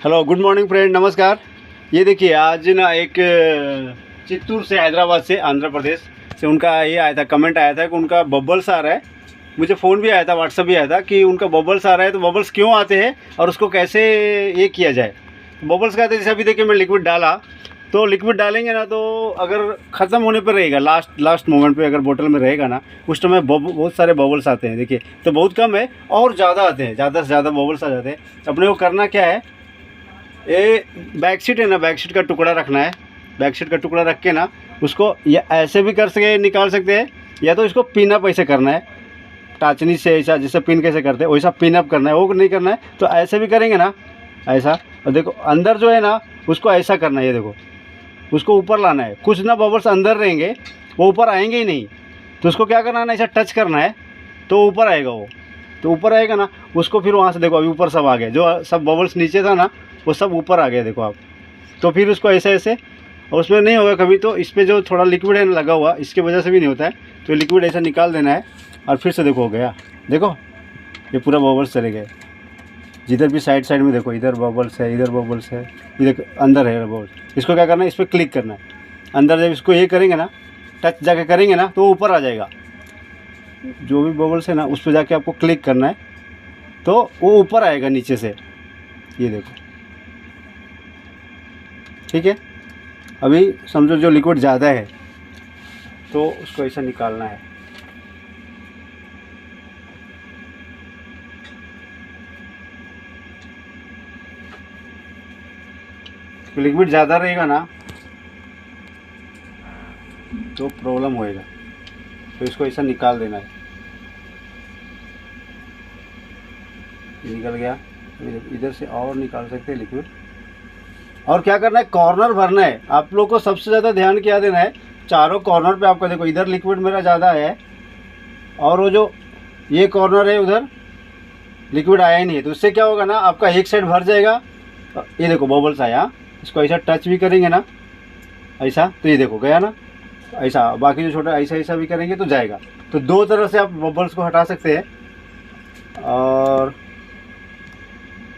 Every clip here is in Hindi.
हेलो, गुड मॉर्निंग फ्रेंड, नमस्कार। ये देखिए आज ना एक चित्तूर से, हैदराबाद से, आंध्र प्रदेश से उनका ये आया था, कमेंट आया था कि उनका बबल्स आ रहा है। मुझे फ़ोन भी आया था, व्हाट्सअप भी आया था कि उनका बबल्स आ रहा है, तो बबल्स क्यों आते हैं और उसको कैसे ये किया जाए। बबल्स का आते जैसे अभी देखिए मैं लिक्विड डाला, तो लिक्विड डालेंगे ना तो अगर ख़त्म होने पर रहेगा, लास्ट मोमेंट पे अगर बोतल में रहेगा ना, उस टाइम बहुत सारे बबल्स आते हैं। देखिए तो बहुत कम है और ज़्यादा आते हैं, ज़्यादा से ज़्यादा बबल्स आ जाते हैं। अपने को करना क्या है, ये बैक सीट है ना, बैक सीट का टुकड़ा रखना है। बैक सीट का टुकड़ा रख के ना उसको या ऐसे भी कर सके, निकाल सकते हैं, या तो इसको पिन अप ऐसे करना है, टाचनी से ऐसा, जैसे पिन कैसे करते हैं वैसा पिन अप करना है। वो नहीं करना है तो ऐसे भी करेंगे ना, ऐसा। और देखो अंदर जो है ना उसको ऐसा करना है, ये देखो उसको ऊपर लाना है। कुछ ना बबल्स अंदर रहेंगे, वो ऊपर आएंगे ही नहीं। तो उसको क्या करना है ना, ऐसा टच करना है तो ऊपर आएगा। वो तो ऊपर आएगा ना, उसको फिर वहाँ से देखो अभी ऊपर सब आ गया, जो सब बबल्स नीचे था ना वो सब ऊपर आ गया, देखो आप। तो फिर उसको ऐसे ऐसे, और उसमें नहीं होगा कभी, तो इस पर जो थोड़ा लिक्विड है ना लगा हुआ, इसके वजह से भी नहीं होता है। तो लिक्विड ऐसा निकाल देना है और फिर से देखो हो गया। देखो ये पूरा बबल्स चले गए। जिधर भी साइड में देखो, इधर बबल्स है, इधर बबल्स है, इधर अंदर है बबल्स। इसको क्या करना है, इस पर क्लिक करना है अंदर। जब इसको ये करेंगे ना, टच जाके करेंगे ना, तो ऊपर आ जाएगा। जो भी बबल्स है ना उस पर जाके आपको क्लिक करना है तो वो ऊपर आएगा नीचे से। ये देखो, ठीक है। अभी समझो जो लिक्विड ज़्यादा है तो उसको ऐसा निकालना है। तो लिक्विड ज़्यादा रहेगा ना तो प्रॉब्लम होएगा, तो इसको ऐसा निकाल देना है। ये निकल गया, इधर से और निकाल सकते हैं लिक्विड। और क्या करना है, कॉर्नर भरना है। आप लोग को सबसे ज़्यादा ध्यान क्या देना है, चारों कॉर्नर पे आपका देखो, इधर लिक्विड मेरा ज़्यादा है और वो जो ये कॉर्नर है उधर लिक्विड आया ही नहीं है। तो उससे क्या होगा ना, आपका एक साइड भर जाएगा। ये देखो बबल्स आया, इसको ऐसा टच भी करेंगे ना ऐसा, तो ये देखो गया ना ऐसा। बाकी जो छोटा ऐसा ऐसा भी करेंगे तो जाएगा। तो दो तरह से आप बबल्स को हटा सकते हैं। और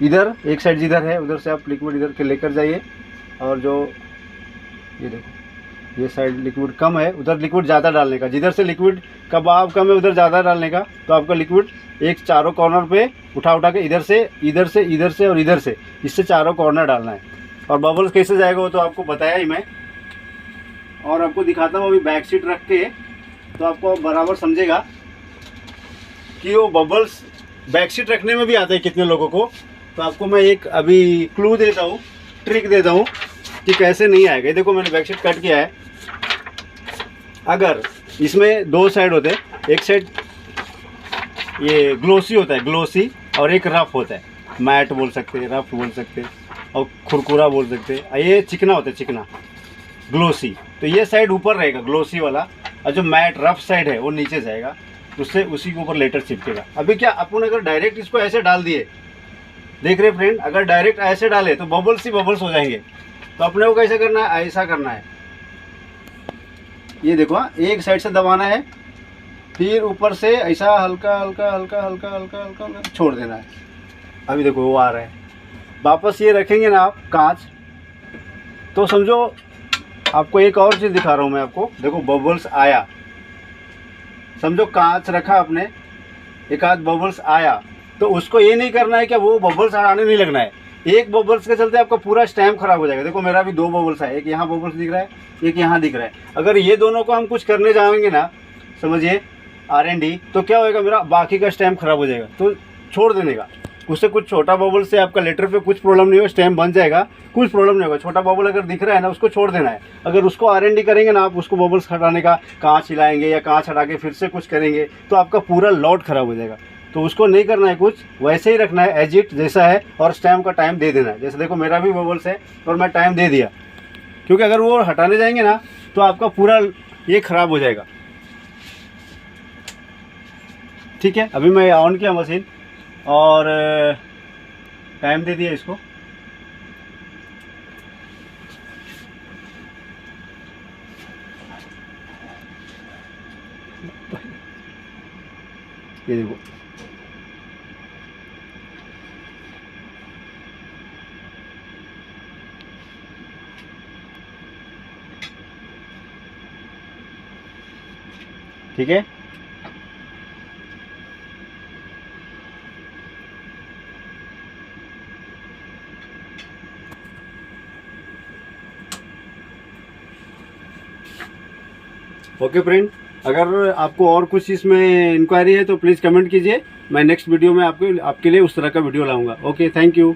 इधर एक साइड जिधर है उधर से आप लिक्विड इधर के लेकर जाइए, और जो ये देखो ये साइड लिक्विड कम है, उधर लिक्विड ज़्यादा डालने का। जिधर से लिक्विड का बहाव कम है उधर ज़्यादा डालने का। तो आपका लिक्विड एक चारों कॉर्नर पे उठा के इधर से इधर से इधर से और इधर से, इससे चारों कॉर्नर डालना है। और बबल्स कैसे जाएगा वो तो आपको बताया ही मैं, और आपको दिखाता हूँ अभी बैक सीट रख के, तो आपको बराबर समझेगा कि वो बबल्स बैक सीट रखने में भी आता है कितने लोगों को। तो आपको मैं एक अभी क्लू देता हूँ, ट्रिक देता हूँ कि कैसे नहीं आएगा। देखो मैंने बैक सीट कट किया है। अगर इसमें दो साइड होते हैं, एक साइड ये ग्लोसी होता है, ग्लोसी, और एक रफ होता है, मैट बोल सकते हैं, रफ बोल सकते हैं, और खुरखुरा बोल सकते हैं। ये चिकना होता है, चिकना ग्लोसी। तो ये साइड ऊपर रहेगा ग्लोसी वाला, और जो मैट रफ साइड है वो नीचे जाएगा, उससे उसी के ऊपर लेटर चिपकेगा। अभी क्या अपन अगर डायरेक्ट इसको ऐसे डाल दिए, देख रहे फ्रेंड, अगर डायरेक्ट ऐसे डाले तो बबल्स ही बबल्स हो जाएंगे। तो अपने को कैसे करना है, ऐसा करना है। ये देखो एक साइड से दबाना है, फिर ऊपर से ऐसा हल्का हल्का हल्का हल्का हल्का हल्का हल्का छोड़ देना है। अभी देखो वो आ रहा है। वापस ये रखेंगे ना आप कांच, तो समझो आपको एक और चीज़ दिखा रहा हूँ मैं आपको। देखो बबल्स आया, समझो कांच रखा आपने, एक आध बबल्स आया, तो उसको ये नहीं करना है कि वो बबल्स आने नहीं लगना है। एक बबल्स के चलते आपका पूरा स्टैम्प खराब हो जाएगा। देखो मेरा भी दो बबल्स है, एक यहाँ बबल्स दिख रहा है, एक यहाँ दिख रहा है। अगर ये दोनों को हम कुछ करने जाएंगे ना, समझिए R&D, तो क्या होएगा, मेरा बाकी का स्टैम्प खराब हो जाएगा। तो छोड़ देने का, उससे कुछ छोटा बबल से आपका लेटर पे कुछ प्रॉब्लम नहीं हो, स्टैम्प बन जाएगा, कुछ प्रॉब्लम नहीं होगा। छोटा बबल अगर दिख रहा है ना उसको छोड़ देना है। अगर उसको R&D करेंगे ना आप, उसको बबल्स हटाने का, कांच हिलाएंगे या कांच हटा के फिर से कुछ करेंगे, तो आपका पूरा लॉट खराब हो जाएगा। तो उसको नहीं करना है कुछ, वैसे ही रखना है एज इट जैसा है, और स्टैम्प का टाइम दे देना है। जैसे देखो मेरा भी बबल्स है और मैं टाइम दे दिया, क्योंकि अगर वो हटाने जाएंगे ना तो आपका पूरा ये खराब हो जाएगा। ठीक है, अभी मैं ऑन किया मशीन और टाइम दे दिया इसको। ये देखो ठीक है। ओके फ्रेंड, अगर आपको और कुछ इसमें इंक्वायरी है तो प्लीज़ कमेंट कीजिए। मैं नेक्स्ट वीडियो में आपके लिए उस तरह का वीडियो लाऊंगा। Okay, thank you.